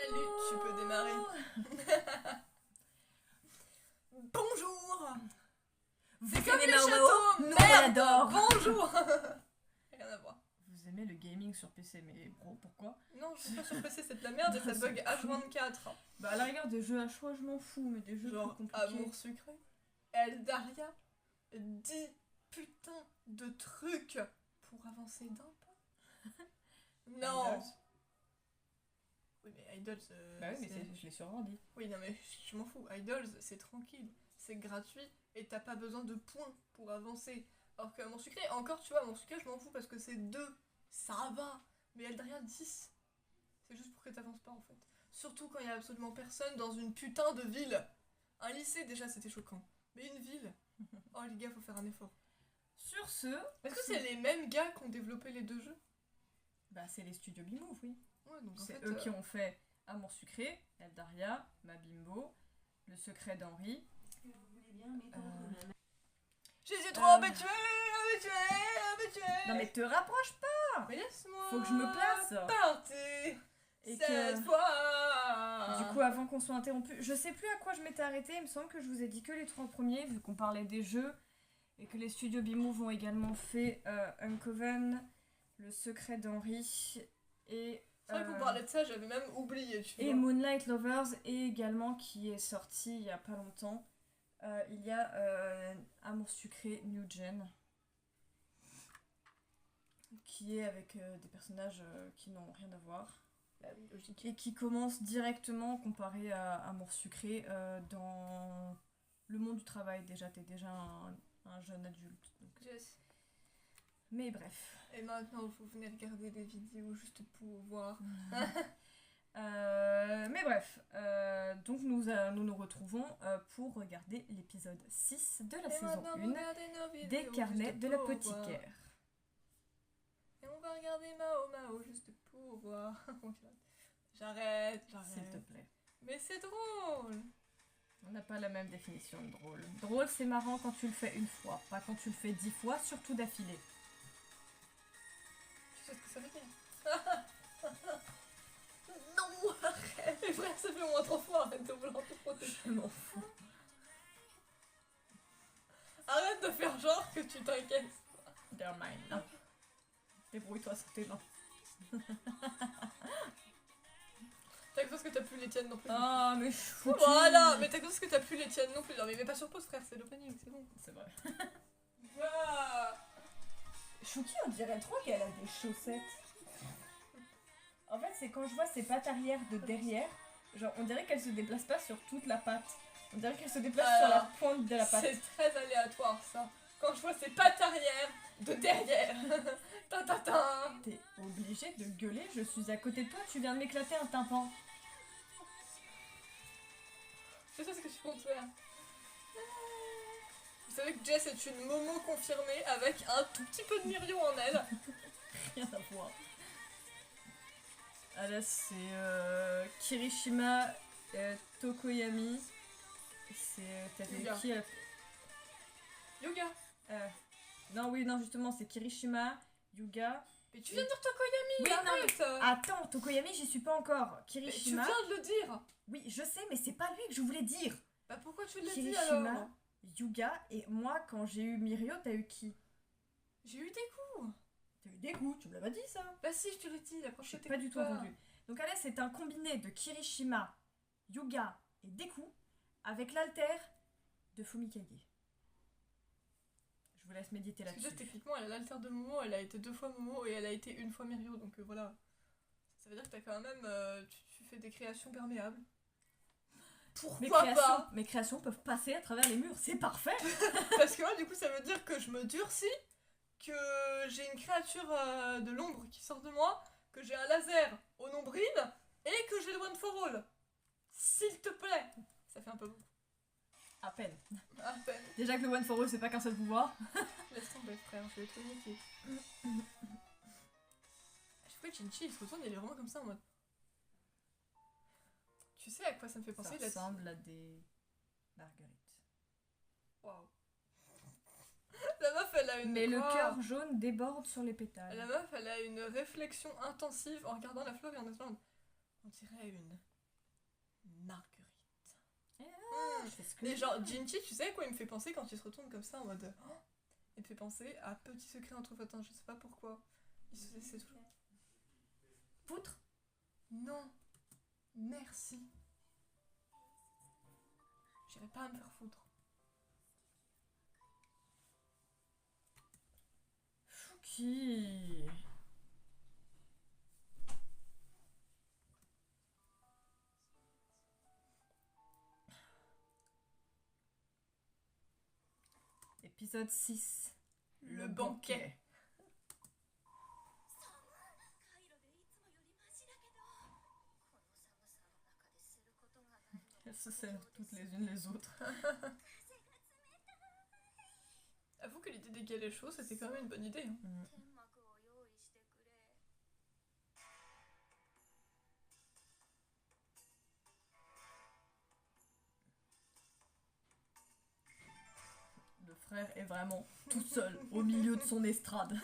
Salut, tu peux démarrer. Bonjour. Vous C'est comme aimez les Mao châteaux, Nous, on merde. adore. Bonjour. Rien à voir. Vous aimez le gaming sur PC, mais bro, pourquoi? Non, je suis pas sur PC, c'est de la merde et ça bug H24. Bah à la rigueur des jeux à choix, je m'en fous, mais des jeux Genre plus compliqués. Amour sucré, Eldaria, 10 putains de trucs pour avancer d'un pas. Non. Idols. Oui mais Idols... Bah oui, mais je l'ai surordi. Oui non mais je m'en fous, Idols c'est tranquille, c'est gratuit et t'as pas besoin de points pour avancer. Alors que Amour sucré, encore tu vois, Amour sucré je m'en fous parce que c'est 2, ça va. Mais Eldaria 10, c'est juste pour que t'avances pas en fait. Surtout quand il y a absolument personne dans une putain de ville. Un lycée déjà c'était choquant, mais une ville. Oh les gars, faut faire un effort. Sur ce... Est-ce que c'est les mêmes gars qui ont développé les deux jeux? Bah c'est les studios Bimove, oui. Ouais, donc en C'est fait, eux qui ont fait Amour sucré, Eldaria, Ma Bimbo, Le secret d'Henri. Je les ai trop habitués. Non mais te rapproche pas. Mais laisse-moi. Faut que je me place. Partir. Et Cette que... fois. Du coup, avant qu'on soit interrompu, je sais plus à quoi je m'étais arrêtée. Il me semble que je vous ai dit que les 3 premiers, vu qu'on parlait des jeux, et que les studios Bimove ont également fait Uncoven, Le secret d'Henri, et... C'est vrai qu'on parlait de ça, j'avais même oublié, tu et vois. Moonlight Lovers, et également, qui est sorti il y a pas longtemps, il y a Amour sucré New Gen, qui est avec des personnages qui n'ont rien à voir. Bah oui, logique. Et qui commence directement comparé à Amour sucré dans le monde du travail. Déjà, t'es déjà un jeune adulte. Donc. Yes. Mais bref. Et maintenant, vous venez regarder des vidéos juste pour voir. Mais bref. Donc nous retrouvons pour regarder l'épisode 6 de la Et saison maintenant, 1 regardez nos vidéos des carnets juste de pour voir. l'apothicaire. Et on va regarder Mao juste pour voir. J'arrête. S'il te plaît. Mais c'est drôle. On n'a pas la même définition de drôle. Drôle, c'est marrant quand tu le fais une fois, pas quand tu le fais 10 fois, surtout d'affilée. Tu sais ce que ça veut dire? Non, arrête. Mais frère, ça fait au moins 3 fois, arrête de vouloir te protéger. Je m'en fous. Arrête de faire genre que tu t'inquiètes. Never mind. Non. Débrouille-toi sur tes mains. T'as cru que t'as plus les tiennes non plus. Ah, mais chou. Voilà, mais t'as cru que t'as plus les tiennes non plus. Non, mais mets pas sur pause, frère, c'est l'opening, c'est bon. C'est vrai. Ah. Chouki, on dirait trop qu'elle a des chaussettes. En fait, c'est quand je vois ses pattes arrière de derrière, genre on dirait qu'elle se déplace pas sur toute la patte. On dirait qu'elle se déplace sur la pointe de la patte. C'est très aléatoire ça. Quand je vois ses pattes arrière de derrière. Ta ta ta. T'es obligé de gueuler, je suis à côté de toi, tu viens de m'éclater un tympan. C'est ça ce que je compte faire. Vous savez que Jess est une Momo confirmée avec un tout petit peu de Mirio en elle. Rien à voir. Ah là, c'est Kirishima Tokoyami. C'est. T'avais Yuga. qui Yoga. Non, oui, non, justement, c'est Kirishima, Yuga. Mais tu viens de dire Tokoyami, Oui, non, arrête. Attends, Tokoyami, j'y suis pas encore. Mais tu Kirishima. viens de le dire. Oui, je sais, mais c'est pas lui que je voulais dire. Bah pourquoi tu l'as dit Kirishima, alors? Yuga, et moi, quand j'ai eu Mirio, t'as eu qui? J'ai eu des coups. T'as eu Deku, tu me l'as pas dit ça? Bah si, je te l'ai dit, la Je prochaine pas du tout entendu. Donc allez, c'est un combiné de Kirishima, Yuga et Deku avec l'alter de Fumikage. Je vous laisse méditer Parce que là-dessus. déjà, techniquement, elle a l'alter de Momo, elle a été 2 fois Momo et elle a été 1 fois Mirio, donc voilà. Ça veut dire que t'as quand même. Tu fais des créations perméables. Pourquoi pas? Mes créations peuvent passer à travers les murs, c'est parfait. Parce que moi, du coup, ça veut dire que je me durcis, que j'ai une créature de l'ombre qui sort de moi, que j'ai un laser au nombril et que j'ai le One for All. S'il te plaît. Ça fait un peu beaucoup. À peine. À peine. Déjà que le One for All, c'est pas qu'un seul pouvoir. Laisse tomber, frère, je vais te niquer. À chaque fois que Chinchi, il se retourne, il est vraiment comme ça en mode. Tu sais à quoi ça me fait penser Ça ressemble à des marguerites. Waouh. La meuf, elle a une. Mais le quoi cœur jaune déborde sur les pétales. La meuf, elle a une réflexion intensive en regardant la fleur et en disant. On dirait une Marguerite. Je fais ce que Et je genre, veux. Ginchi, tu sais à quoi il me fait penser quand il se retourne comme ça en mode. Oh, il me fait penser à Petit secret entre Fatins, je sais pas pourquoi. C'est toujours. Poutre. Non, merci. J'irai pas me faire foutre. Qui Épisode 6. Le banquet. Elles se serrent toutes les unes les autres. Avoue que l'idée d'égaler chaud, c'était quand même une bonne idée. Hein. Le frère est vraiment tout seul au milieu de son estrade.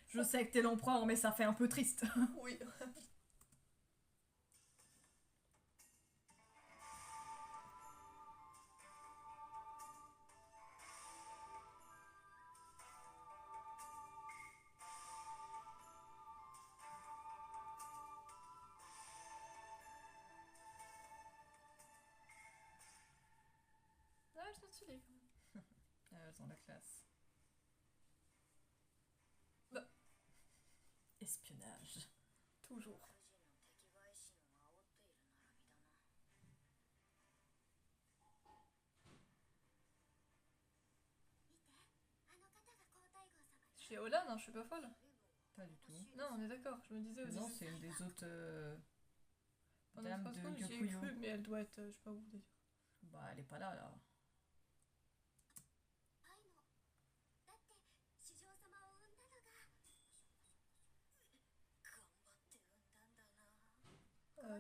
Je sais que t'es l'empereur, mais ça fait un peu triste. Oui. Ah, elles sont stylées quand même. Elles ont la classe. Bah. Espionnage. Toujours. Chez Olan, hein, je suis pas folle. Pas du tout. Non, on est d'accord, je me disais aussi. Non, c'est une des autres Pendant dames 3 de secondes, j'y ai Gyokuyo. cru, mais elle doit être, je sais pas où d'ailleurs. Bah, elle est pas là, là.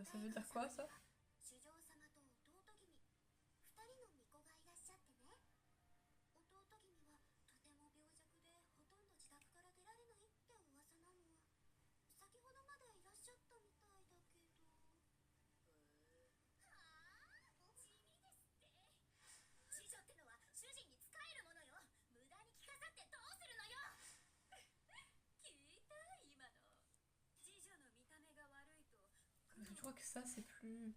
Ça veut dire quoi ça? Je crois que ça c'est plus.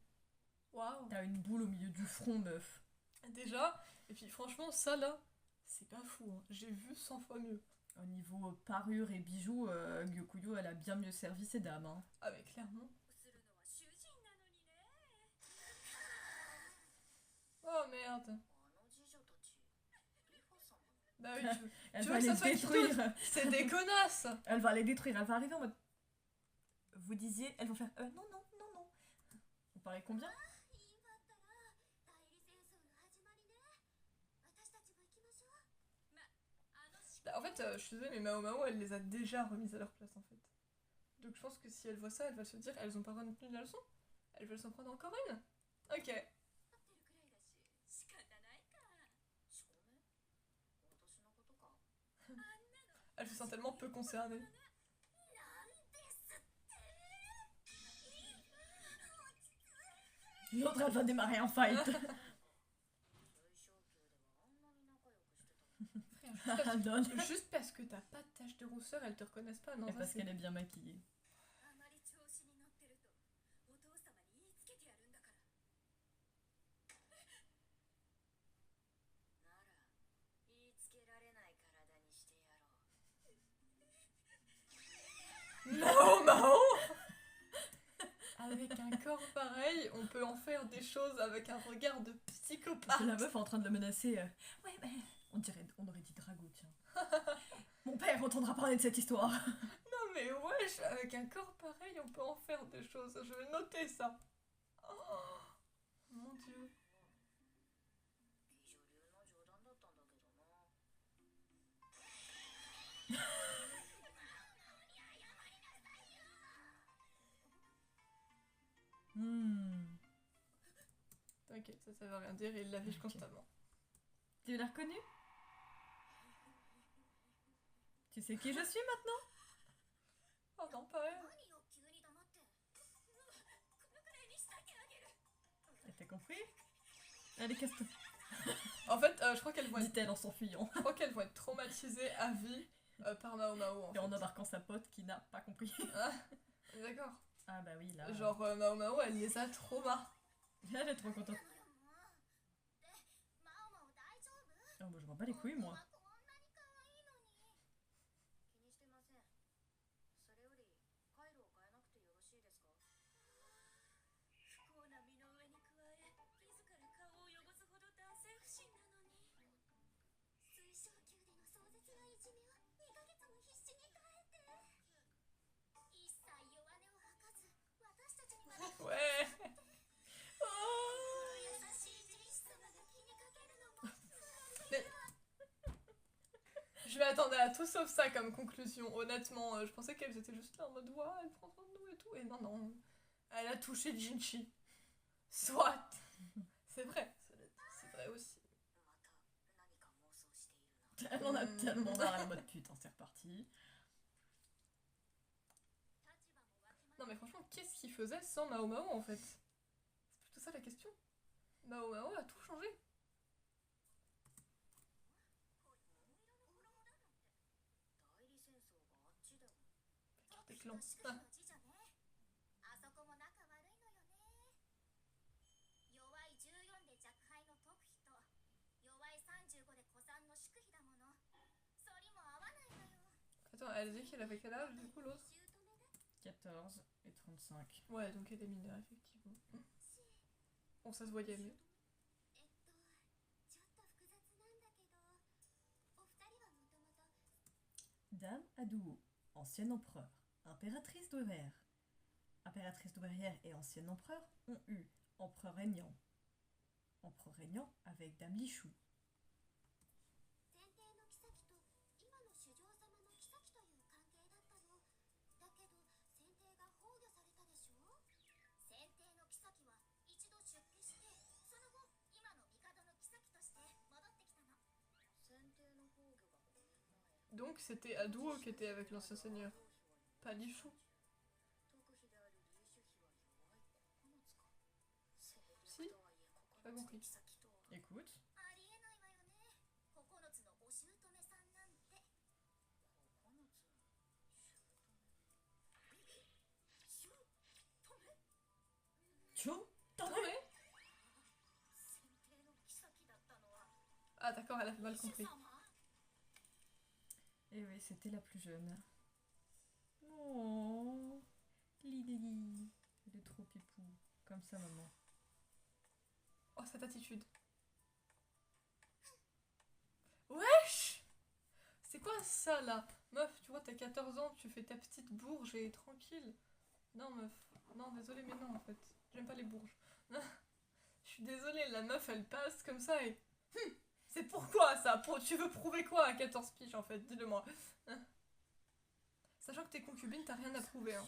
Waouh! T'as une boule au milieu du front, meuf. Déjà, et puis franchement, ça là, c'est pas fou, hein. J'ai vu 100 fois mieux. Au niveau parure et bijoux, Gyokuyo, elle a bien mieux servi ses dames. Hein. Ah, mais clairement. Oh merde! Bah oui, Elle tu va veux que les ça soit qui détruire. c'est des connasses! Elle va les détruire. Elle va arriver en mode. Vous disiez, elles vont faire. Non, non, non, non. On parlait combien? Bah, en fait, je suis désolée, mais Mao Mao, elle les a déjà remises à leur place en fait. Donc je pense que si elle voit ça, elle va se dire, elles ont pas retenu la leçon. Elles veulent s'en prendre encore une. Ok. Elle se sent tellement peu concernée. L'autre, elle va démarrer un fight. Frère, Donne. juste parce que t'as pas de tache de rousseur, elles te reconnaissent pas. Non, Et ça, parce c'est- qu'elle est bien maquillée. Mao Mao. Avec un corps pareil, on peut en faire des choses avec un regard de psychopathe. La meuf est en train de le menacer. Ouais, mais. On aurait dit Drago, tiens. Mon père entendra parler de cette histoire. Non mais wesh, avec un corps pareil, on peut en faire des choses. Je vais noter ça. Oh, mon dieu. T'inquiète, ça veut rien dire, il l'affiche Ok. constamment. Tu l'as reconnu? Tu sais qui je suis maintenant? Oh non, pas elle. Et t'as compris? Allez, casse-toi. En fait, je crois qu'elles vont être... Dit-elle en s'enfuyant. Je crois qu'elles vont être traumatisées à vie par Mao Mao en Et en fait. embarquant sa pote qui n'a pas compris. Ah, d'accord. Ah bah oui, là. Genre Mao Mao, elle les a traumas. Elle est trop contente. Oh, bah je m'en bats les couilles, moi. Ouais. Mais... Je m'attendais à tout sauf ça comme conclusion. Honnêtement, je pensais qu'elles étaient juste là en mode ouais, elle prend soin de nous et tout. Et non, non. Elle a touché Jinchi. Soit. C'est vrai. C'est vrai aussi. Elle en a tellement marre, elle est en mode putain, c'est reparti. Non mais franchement, qu'est-ce qu'il faisait sans Mao Mao en fait? C'est plutôt ça la question. Mao Mao a tout changé. Des clans. Ah. Attends, elle dit qu'elle avait quel âge du coup l'autre? 14 et 35. Ouais, donc elle est mineure effectivement. Bon, ça se voyait mais... Dame Aduo, ancienne empereur, impératrice douairière. Impératrice douairière et ancienne empereur ont eu empereur régnant. Empereur régnant avec Dame Lichou. Donc c'était Aduo qui était avec l'ancien seigneur. Pas Lichou. Si? J'ai pas compris. Écoute. Tchou, Non mais... Ah d'accord, elle a mal compris. Et oui, c'était la plus jeune. Oh, Lily. Elle est trop pipou. Comme ça, maman. Oh, cette attitude. Wesh! C'est quoi ça là? Meuf, tu vois, t'as 14 ans, tu fais ta petite bourge et tranquille. Non, meuf. Non, désolée, mais non en fait. J'aime pas les bourges. Je suis désolée, la meuf elle passe comme ça et. C'est pourquoi ça? Tu veux prouver quoi à 14 piges en fait? Dis-le-moi. Sachant que t'es concubine, t'as rien à prouver. Hein.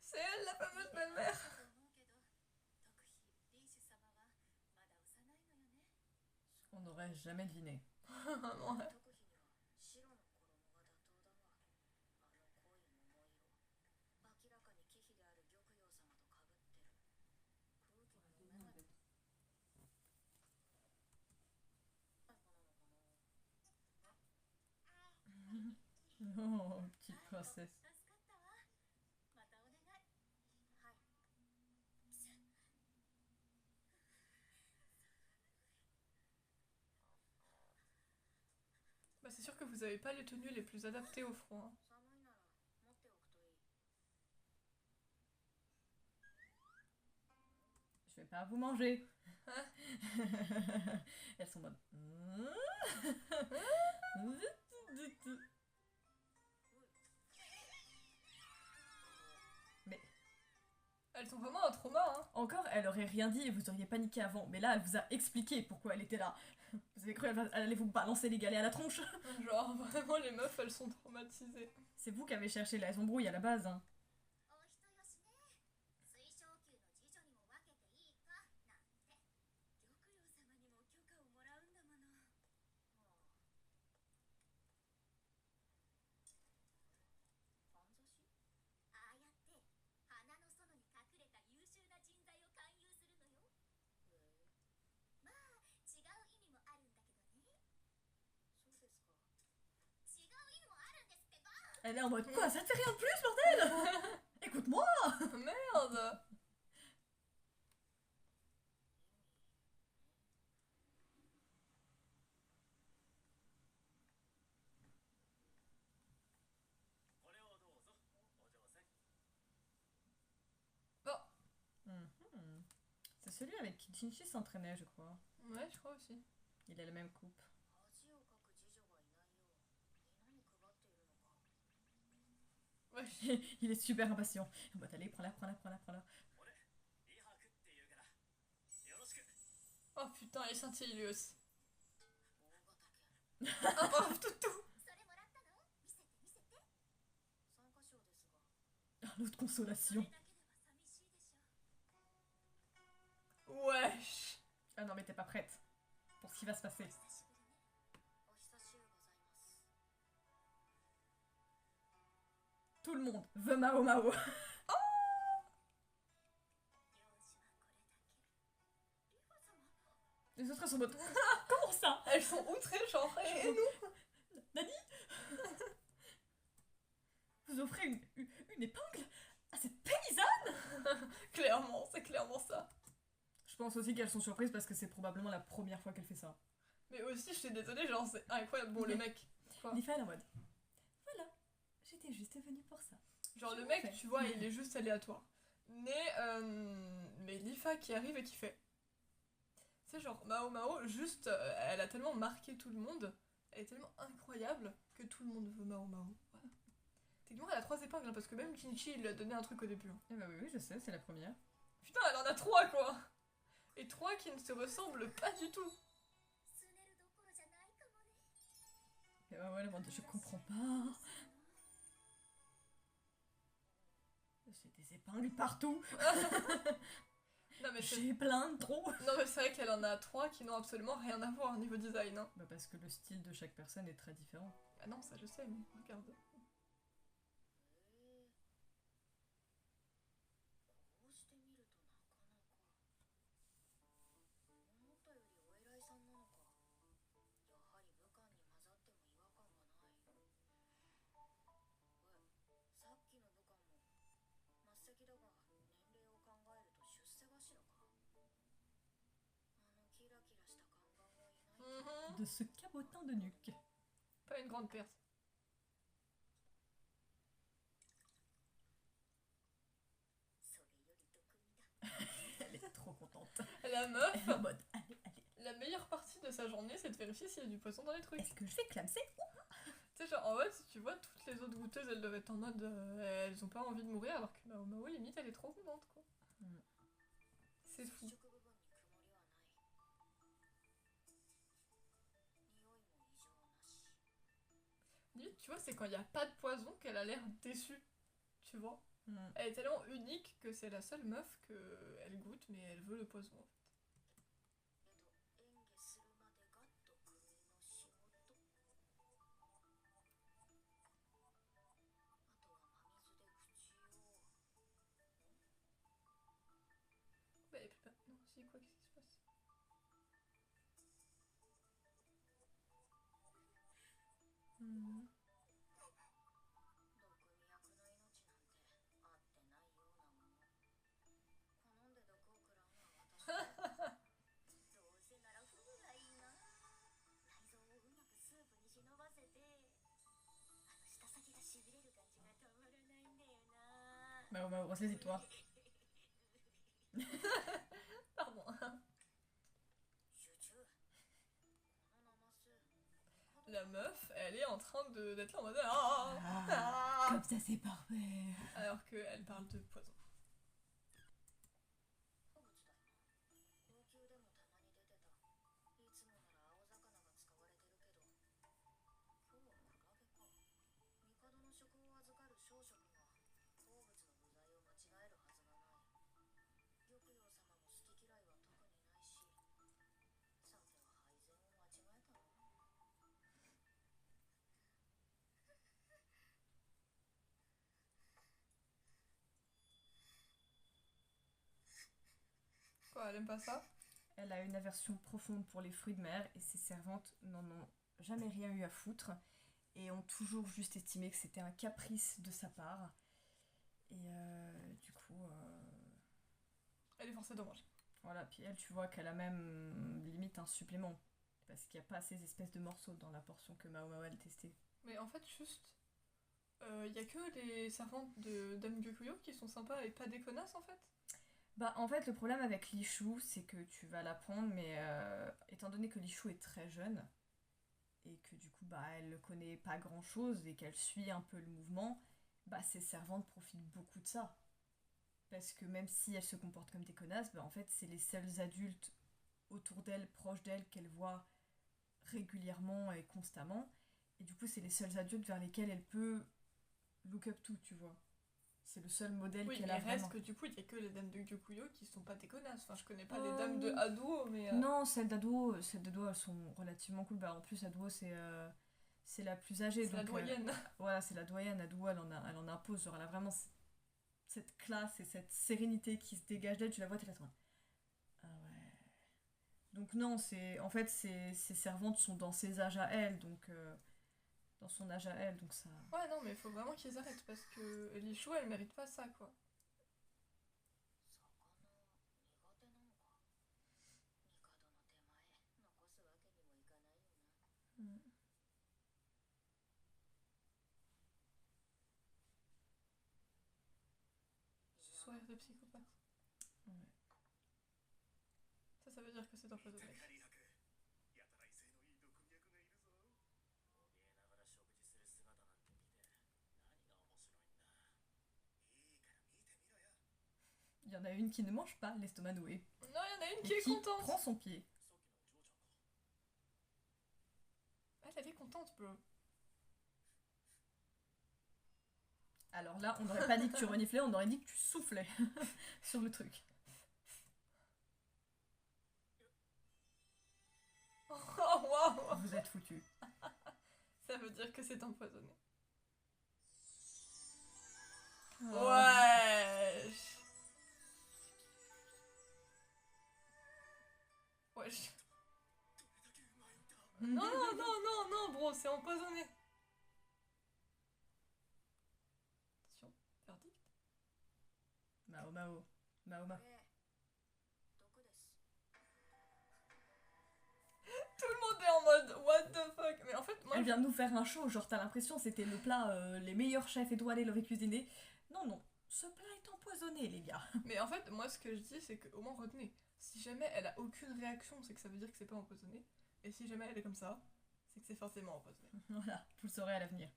C'est elle la fameuse belle-mère. On n'aurait jamais deviné. Ouais. Oh, petite princesse. Bah c'est sûr que vous avez pas les tenues les plus adaptées au front. Hein. Je vais pas vous manger. Elles sont bonnes. Mais Elles sont vraiment un trauma, hein. encore, elle aurait rien dit et vous auriez paniqué avant. Mais là, elle vous a expliqué pourquoi elle était là. Vous avez cru qu'elle allait vous balancer les galets à la tronche? Genre, vraiment, les meufs, elles sont traumatisées. C'est vous qui avez cherché la embrouille à la base, hein. Elle est en mode quoi, ça te fait rien de plus, bordel? Écoute-moi. Merde. Bon, Mhm. C'est celui avec qui Shinji s'entraînait, je crois. ouais, je crois aussi. Il a la même coupe. Ouais. Il est super impatient. En mode allez, prends-la, prends-la, prends-la, prends-la. Oh putain, il est scintillé lui aussi. Oh, tout. Ah, l'autre consolation. Wesh. Ah non, mais t'es pas prête pour ce qui va se passer. Tout le monde veut Mao Mao. Les autres elles sont en mode comment ça? Elles sont outrées, genre, et nous? Nani? Vous offrez une épingle à cette paysanne? Clairement, c'est clairement ça. Je pense aussi qu'elles sont surprises parce que c'est probablement la première fois qu'elle fait ça. Mais aussi, je suis désolée, genre, c'est incroyable. Bon, le mec. Quoi? Nifa elle est en mode voilà, j'étais juste venue pour ça. Genre, le Je mec, m'en fais. tu vois, il est juste aléatoire. Mais Lifa qui arrive et qui fait. C'est genre, Mao Mao, juste, elle a tellement marqué tout le monde, elle est tellement incroyable que tout le monde veut Mao Mao. Voilà. Techniquement, elle a 3 épingles, hein, parce que même Kinchi, il lui a donné un truc au début. Hein. Eh bah oui, je sais, c'est la première. Putain, elle en a 3 quoi! Et 3 qui ne se ressemblent pas du tout. Et bah ouais, je comprends pas. J'ai des épingles partout. Non mais c'est J'ai plein de trous. non, mais c'est vrai qu'elle en a 3 qui n'ont absolument rien à voir au niveau design. Hein. Bah parce que le style de chaque personne est très différent. Ah non, ça je sais, mais regarde. Mhm. De ce cabotin de nuque. Pas une grande perte. Elle est trop contente. La meuf, Elle est en mode allez, allez. la meilleure partie de sa journée, c'est de vérifier s'il y a du poisson dans les trucs. Est-ce que je vais clamser? Tu sais, genre, en fait, si tu vois, toutes les autres goûteuses, elles doivent être en mode. Elles ont pas envie de mourir, alors que Mao Mao, limite, elle est trop contente, quoi. Mm. C'est fou. Limite, tu vois, c'est quand il n'y a pas de poison qu'elle a l'air déçue. Tu vois? Mm. Elle est tellement unique que c'est la seule meuf qu'elle goûte, mais elle veut le poison, en fait. Bah, et puis, bah, non, si, quoi, qu'est-ce qui se passe? Mm. Mao Mao, ressaisis-toi. Pardon. La meuf, elle est en train d'être là en mode Comme ça c'est parfait. alors qu'elle parle de poison. Quoi, elle aime pas ça? Elle a une aversion profonde pour les fruits de mer et ses servantes n'en ont jamais rien eu à foutre. et ont toujours juste estimé que c'était un caprice de sa part. Et du coup, Elle est forcée d'en manger. voilà, puis elle, tu vois qu'elle a même limite un supplément. Parce qu'il n'y a pas ces espèces de morceaux dans la portion que Mao Mao a testée. Mais en fait, juste, il y a que les servantes de Dame Gyokuyo qui sont sympas et pas des connasses en fait. Bah, en fait, le problème avec Lichou, c'est que tu vas la prendre, mais étant donné que Lichou est très jeune, et que du coup, bah, elle ne connaît pas grand-chose, et qu'elle suit un peu le mouvement, bah, ses servantes profitent beaucoup de ça. Parce que même si elles se comportent comme des connasses, bah, en fait, c'est les seuls adultes autour d'elle, proches d'elle, qu'elle voit régulièrement et constamment. Et du coup, c'est les seuls adultes vers lesquels elle peut look up to, tu vois. C'est le seul modèle Oui, qu'elle mais a reste vraiment. que du coup, il y a que les dames de Gyokuyo qui sont pas des connasses. Enfin, je connais pas les Euh, dames de Haduo, mais. Non, celles d'Ado, elles sont relativement cool. Bah, en plus, Ado, c'est la plus âgée. C'est la Donc, doyenne. voilà, c'est la doyenne. Ado, elle en impose. Genre, elle a vraiment cette classe et cette sérénité qui se dégage d'elle. Tu la vois, t'es là, toi. Ah ouais. Donc, non, en fait, ses servantes sont dans ses âges à elle. Donc, dans son âge à elle. Donc, ça. Ouais, non, mais il faut vraiment qu'ils arrêtent parce que Lichou, elle mérite pas ça, quoi. Ce sourire de psychopathe. Ouais. Ça veut dire que c'est empoisonné. Il y en a une qui ne mange pas l'estomac noué. Non, il y en a une Et qui est qui contente. prend son pied. Elle est contente, bro. Alors là, on n'aurait pas dit que tu reniflais, on aurait dit que tu soufflais sur le truc. Oh, waouh. Vous êtes foutus. Ça veut dire que c'est empoisonné. Oh. Wesh. Wesh. Non, non, non, non, non, bro, c'est empoisonné. Attention, verdict. Mao Mao. Mao Mao. Tout le monde est en mode what the fuck. Mais en fait, moi. Elle vient de nous faire un show, genre t'as l'impression que c'était le plat, les meilleurs chefs étoilés l'auraient cuisiné. Non, non, ce plat est empoisonné, les gars. Mais en fait, moi, ce que je dis, c'est qu'au moins retenez. Si jamais elle a aucune réaction, c'est que ça veut dire que c'est pas empoisonné. Et si jamais elle est comme ça, c'est que c'est forcément empoisonné. Voilà, vous le saurez à l'avenir.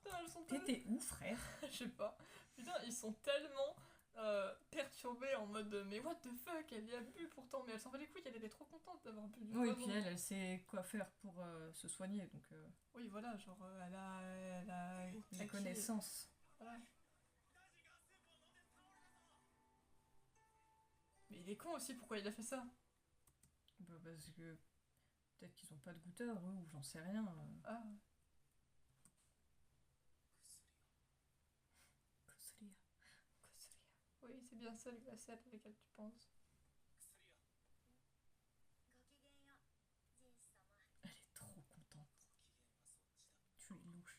Putain, elles sont tellement. T'étais où, frère? Je sais pas. Putain, ils sont tellement perturbés en mode mais what the fuck, elle y a bu pourtant, mais elle s'en va les couilles, elle était trop contente d'avoir bu du Oui, et poison. puis elle sait quoi faire pour se soigner, donc Oui, voilà, genre elle a les acquis- connaissances. Voilà. Mais il est con aussi, pourquoi il a fait ça? Bah, parce que peut-être qu'ils ont pas de goûteur, eux, ou j'en sais rien. Ah, Kosria. Kosria. Oui, c'est bien ça le glacial avec lequel tu penses. Elle est trop contente. Tu es louche.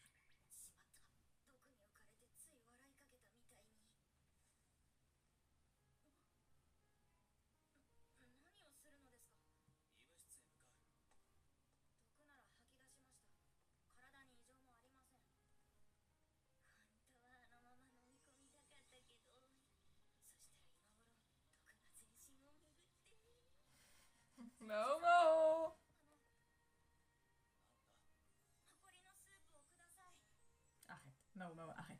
Mao Mao. Arrête. Mao Mao, arrête.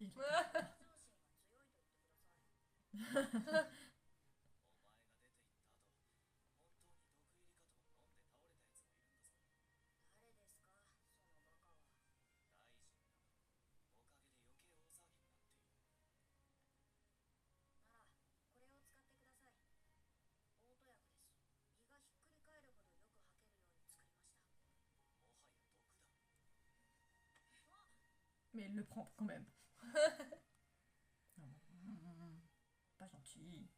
Il... Mais il le prend quand même. Non, pas gentil.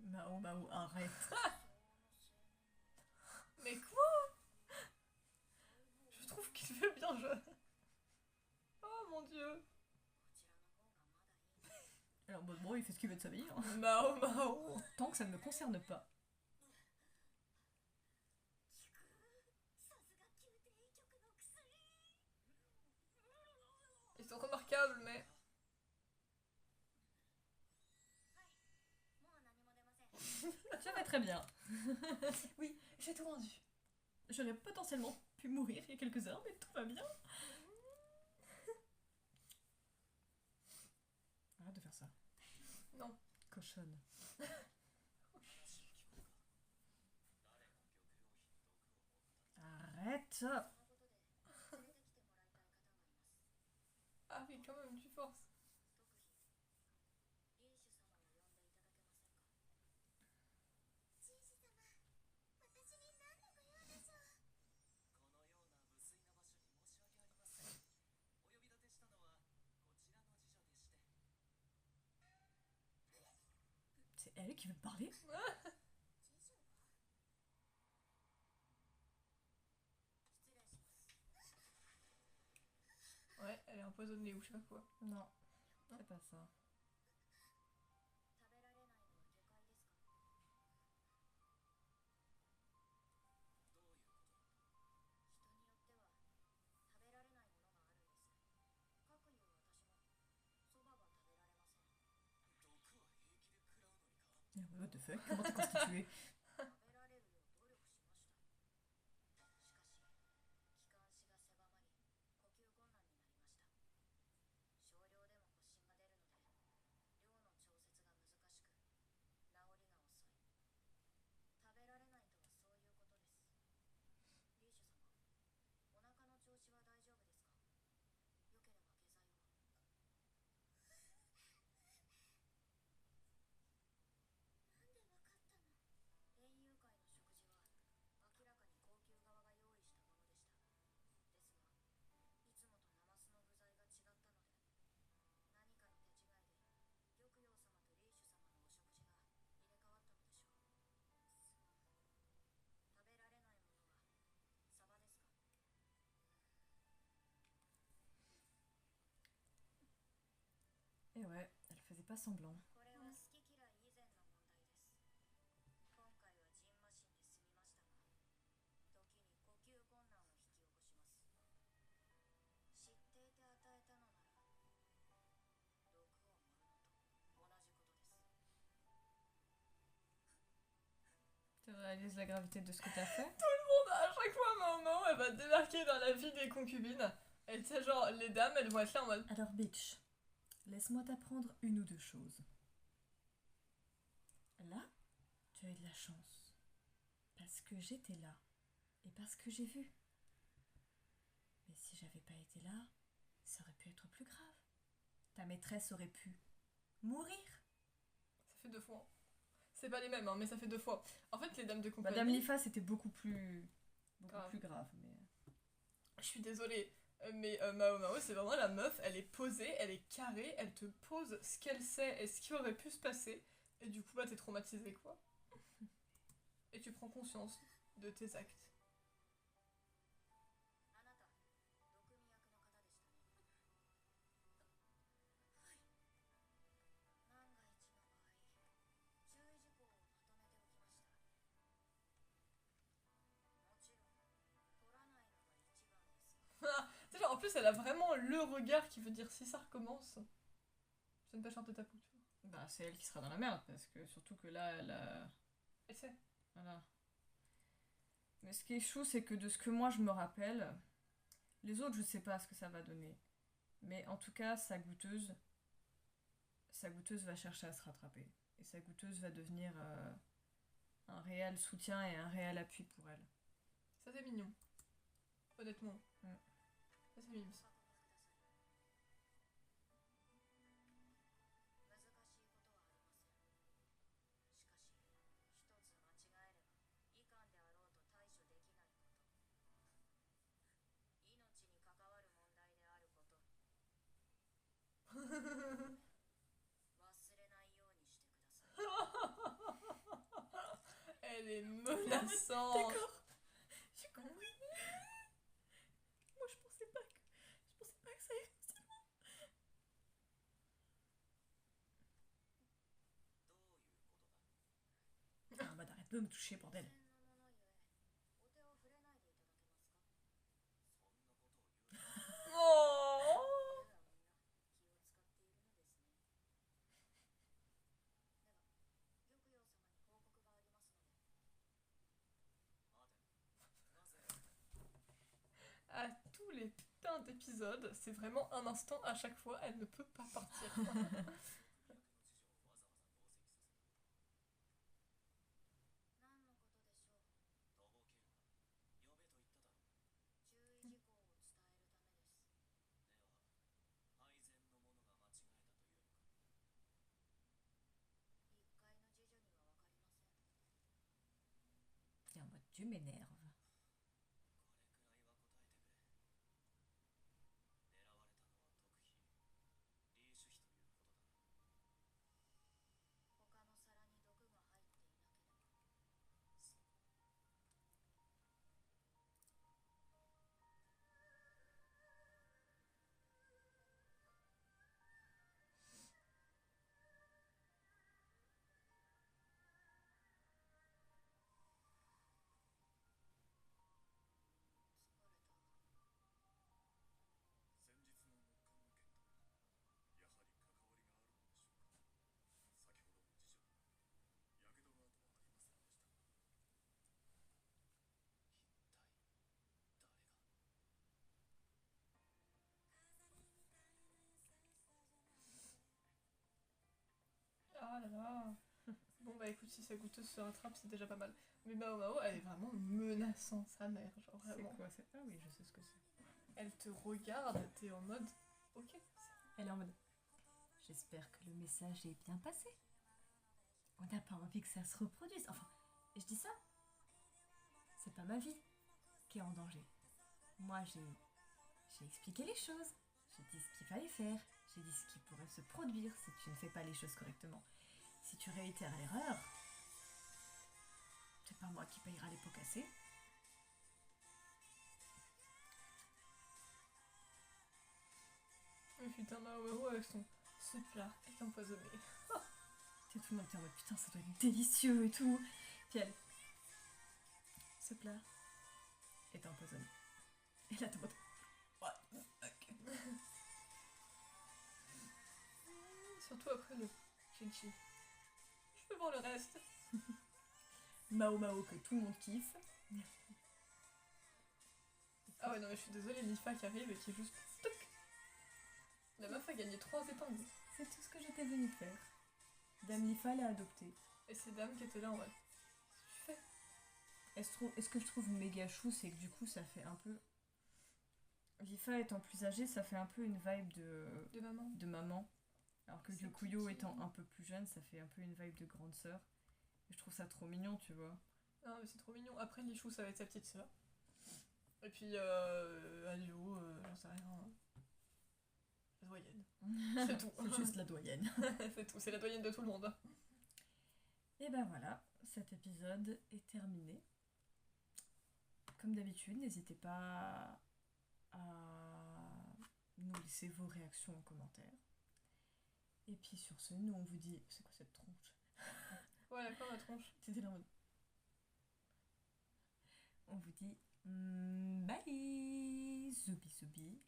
Mao Mao, arrête. Mais quoi? Je trouve qu'il fait bien jeune. Oh mon dieu. Alors bon, il fait ce qu'il veut de sa vie. Hein. Mao Mao. Tant que ça ne me concerne pas. Ils sont remarquables, mais... Ça va très bien. Oui, j'ai tout rendu. J'aurais potentiellement pu mourir il y a quelques heures, mais tout va bien. Arrête de faire ça. Non. Cochonne. Arrête. Ah oui, quand même, tu forces. C'est elle qui veut me parler. Ouais, elle est empoisonnée ou je sais pas quoi. Non, c'est pas ça. What the fuck? Comment t'es constitué? Et ouais, elle faisait pas semblant. Tu réalises la gravité de ce que t'as fait? Bon, à chaque fois, Mao Mao, elle va débarquer dans la vie des concubines. Et tu sais, genre, les dames, elles vont être là en mode... Alors, bitch, laisse-moi t'apprendre une ou deux choses. Là, tu as eu de la chance. Parce que j'étais là. Et parce que j'ai vu. Mais si j'avais pas été là, ça aurait pu être plus grave. Ta maîtresse aurait pu mourir. Ça fait 2 fois. C'est pas les mêmes, hein, mais ça fait 2 fois. En fait, les dames de compagnie... Madame Lifa, c'était beaucoup plus Grave. grave. Mais... Je suis désolée, mais Mao Mao, c'est vraiment la meuf, elle est posée, elle est carrée, elle te pose ce qu'elle sait et ce qui aurait pu se passer, et du coup, bah, t'es traumatisée, quoi. Et tu prends conscience de tes actes. Tu sais, genre, en plus, elle a vraiment le regard qui veut dire si ça recommence, je ne pas chanter ta peau, tu vois. Bah, c'est elle qui sera dans la merde, parce que surtout que là, elle a... Et c'est... Voilà. Mais ce qui est chou, c'est que de ce que moi je me rappelle, les autres, je sais pas ce que ça va donner. Mais en tout cas, sa goûteuse va chercher à se rattraper. Et sa goûteuse va devenir un réel soutien et un réel appui pour elle. Ça, c'est mignon. honnêtement. Mm. Ça, c'est mimes. Elle est menaçante. D'accord. J'ai compris. Moi, je pensais pas que ça irait aussi loin. Ah bah arrête de me toucher, bordel. Oh. À tous les putains d'épisodes, c'est vraiment un instant à chaque fois, elle ne peut pas partir. Et en mode, tu m'énerves. Ah là là. Bon bah écoute, si sa goûteuse se rattrape, c'est déjà pas mal. Mais Mao Mao, elle est vraiment menaçante, sa mère, genre C'est vraiment. quoi c'est... Ah oui, je sais ce que c'est. Elle te regarde, t'es en mode... Ok. Elle est en mode, j'espère que le message est bien passé. On n'a pas envie que ça se reproduise. Enfin, et je dis ça, c'est pas ma vie qui est en danger. Moi, j'ai expliqué les choses. J'ai dit ce qu'il fallait faire. J'ai dit ce qui pourrait se produire si tu ne fais pas les choses correctement. Si tu réitères l'erreur, c'est pas moi qui payera les pots cassés. Mais putain, Mao Mao avec son... Ce plat est empoisonné. Tout le monde était en mode putain, ça doit être délicieux et tout. Puis elle, ce plat est empoisonné. Et là, tout le monde, what the fuck. Surtout après le Chinchi. Je peux voir le reste. Mao Mao que tout le monde kiffe. Ah ouais, non mais je suis désolée, Lifa qui arrive et qui est juste... Toc. La meuf a gagné 3 épingles. C'est tout ce que j'étais venue faire. Dame Lifa l'a adopté. Et ces dames qui étaient là en mode... Qu'est-ce que tu fais? Et ce que je trouve méga chou, c'est que du coup, ça fait un peu. Lifa étant plus âgée, ça fait un peu une vibe De maman. de maman. Alors que C'est Gyokuyo kiki. étant un peu plus jeune, ça fait un peu une vibe de grande sœur. Et je trouve ça trop mignon, tu vois. Non mais c'est trop mignon. Après Lichou ça va être sa petite sœur. Et puis Alio, j'en sais rien. La doyenne. C'est tout. C'est juste la doyenne. C'est tout, c'est la doyenne de tout le monde. Et ben voilà, cet épisode est terminé. Comme d'habitude, n'hésitez pas à nous laisser vos réactions en commentaire. Et puis sur ce, nous on vous dit... C'est quoi cette tronche? Voilà, comme ma tronche. C'était là en mode... On vous dit... bye. Zoubi zoubi.